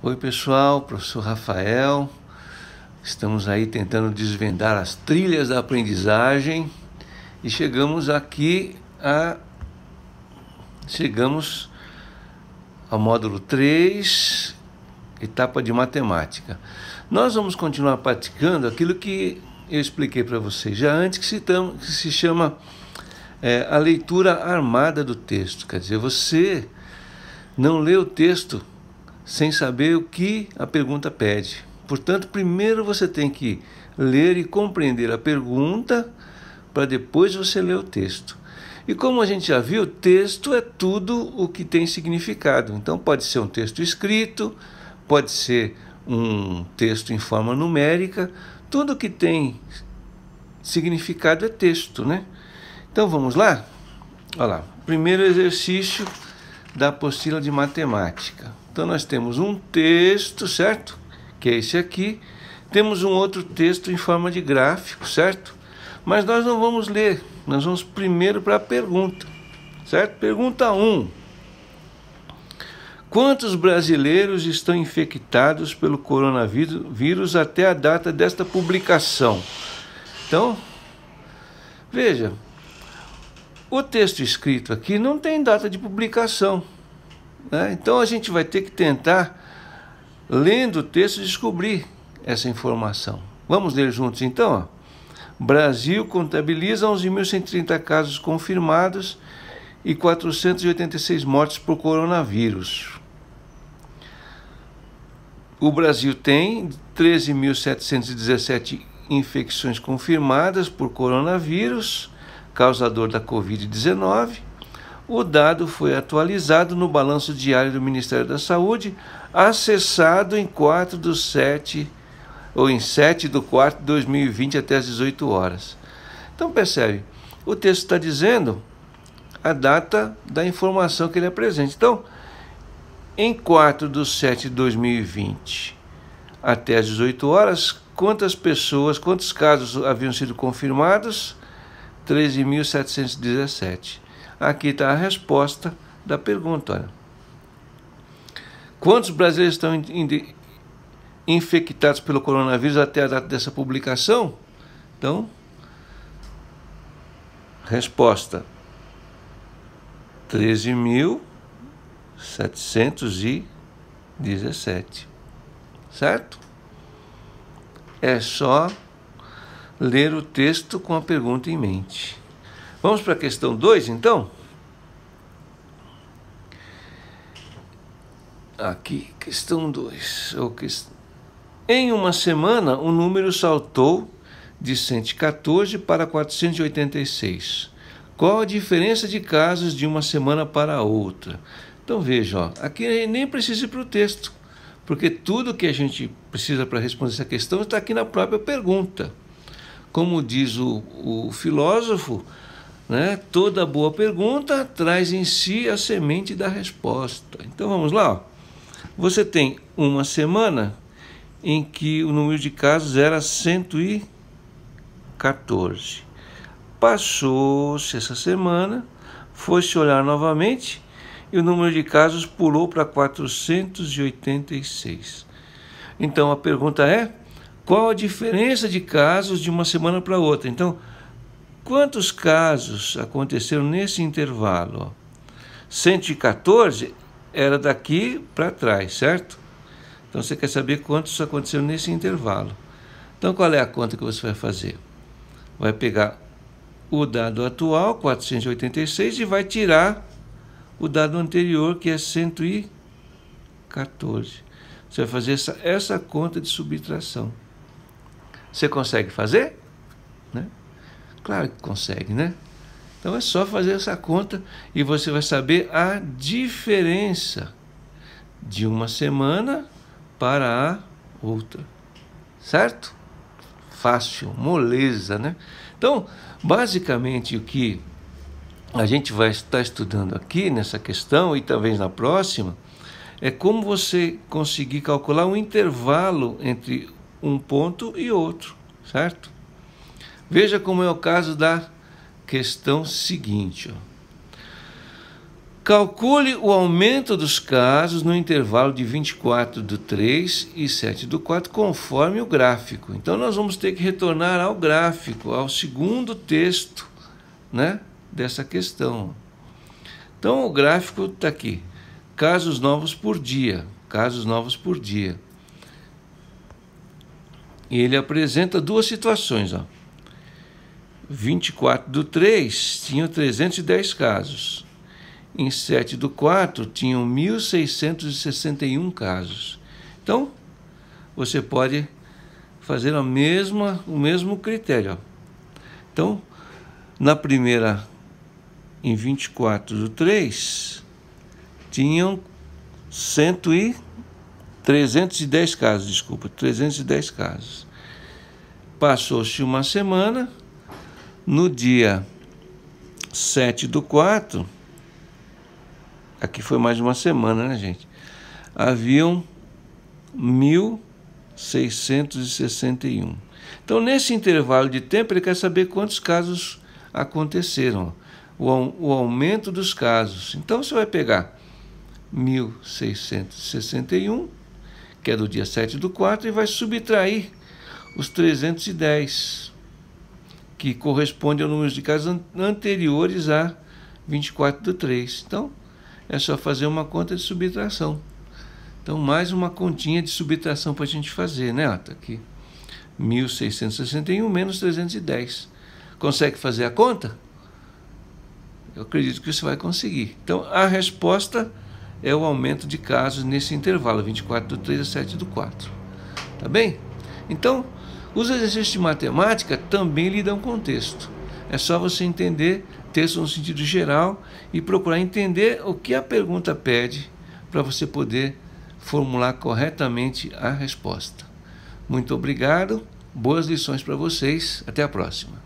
Oi pessoal, professor Rafael, estamos aí tentando desvendar as trilhas da aprendizagem e chegamos ao módulo 3, etapa de matemática. Nós vamos continuar praticando aquilo que eu expliquei para vocês já antes, que se chama a leitura armada do texto. Quer dizer, você não lê o texto sem saber o que a pergunta pede. Portanto, primeiro você tem que ler e compreender a pergunta para depois você ler o texto. E como a gente já viu, texto é tudo o que tem significado. Então pode ser um texto escrito, pode ser um texto em forma numérica, tudo que tem significado é texto, né? Então vamos lá? Olha lá, primeiro exercício da apostila de matemática. Então nós temos um texto, certo? Que é esse aqui. Temos um outro texto em forma de gráfico, certo? Mas nós não vamos ler, nós vamos primeiro para a pergunta, certo? Pergunta 1. Quantos brasileiros estão infectados pelo coronavírus até a data desta publicação? Então, veja, o texto escrito aqui não tem data de publicação, né? Então a gente vai ter que tentar, lendo o texto, descobrir essa informação. Vamos ler juntos então? Brasil contabiliza 11.130 casos confirmados e 486 mortes por coronavírus. O Brasil tem 13.717 infecções confirmadas por coronavírus, causador da Covid-19. O dado foi atualizado no balanço diário do Ministério da Saúde, acessado em 7/4 de 2020 até às 18 horas. Então percebe, o texto está dizendo a data da informação que ele apresenta. Então, em 4/7 de 2020 até às 18 horas, quantos casos haviam sido confirmados? 13.717. Aqui está a resposta da pergunta. Olha. Quantos brasileiros estão infectados pelo coronavírus até a data dessa publicação? Então, resposta: 13.717. Certo? É só ler o texto com a pergunta em mente. Vamos para a questão 2, então? Aqui, questão 2. Em uma semana, o número saltou de 114 para 486. Qual a diferença de casos de uma semana para a outra? Então veja, ó, aqui nem precisa ir para o texto, porque tudo que a gente precisa para responder essa questão está aqui na própria pergunta. Como diz o filósofo, né, toda boa pergunta traz em si a semente da resposta. Então vamos lá. Ó. Você tem uma semana em que o número de casos era 114. Passou-se essa semana, foi-se olhar novamente e o número de casos pulou para 486. Então a pergunta é: qual a diferença de casos de uma semana para outra? Então, quantos casos aconteceram nesse intervalo? 114 era daqui para trás, certo? Então você quer saber quantos aconteceram nesse intervalo. Então qual é a conta que você vai fazer? Vai pegar o dado atual, 486, e vai tirar o dado anterior, que é 114. Você vai fazer essa conta de subtração. Você consegue fazer? Né? Claro que consegue, né? Então é só fazer essa conta e você vai saber a diferença de uma semana para a outra. Certo? Fácil, moleza, né? Então, basicamente, o que a gente vai estar estudando aqui nessa questão e talvez na próxima é como você conseguir calcular um intervalo entre um ponto e outro, certo? Veja como é o caso da questão seguinte. Ó. Calcule o aumento dos casos no intervalo de 24/3 e 7/4, conforme o gráfico. Então, nós vamos ter que retornar ao gráfico, ao segundo texto, né, dessa questão. Então, o gráfico está aqui. Casos novos por dia. Casos novos por dia. E ele apresenta duas situações. 24/3 tinham 310 casos. Em 7/4 tinham 1.661 casos. Então, você pode fazer o mesmo critério. Então, na primeira, em 24/3, tinham 310 casos, 310 casos. Passou-se uma semana, no dia 7/4, aqui foi mais uma semana, né, gente? Haviam 1.661. Então, nesse intervalo de tempo, ele quer saber quantos casos aconteceram, o aumento dos casos. Então, você vai pegar 1.661, que é do dia 7/4, e vai subtrair os 310, que corresponde ao número de casos anteriores a 24/3. Então, é só fazer uma conta de subtração. Então, mais uma continha de subtração para a gente fazer, né? Tá aqui. 1.661 menos 310. Consegue fazer a conta? Eu acredito que você vai conseguir. Então, a resposta é o aumento de casos nesse intervalo, 24/3 a 7/4. Tá bem? Então, os exercícios de matemática também lhe dão contexto. É só você entender texto no sentido geral e procurar entender o que a pergunta pede para você poder formular corretamente a resposta. Muito obrigado, boas lições para vocês, até a próxima.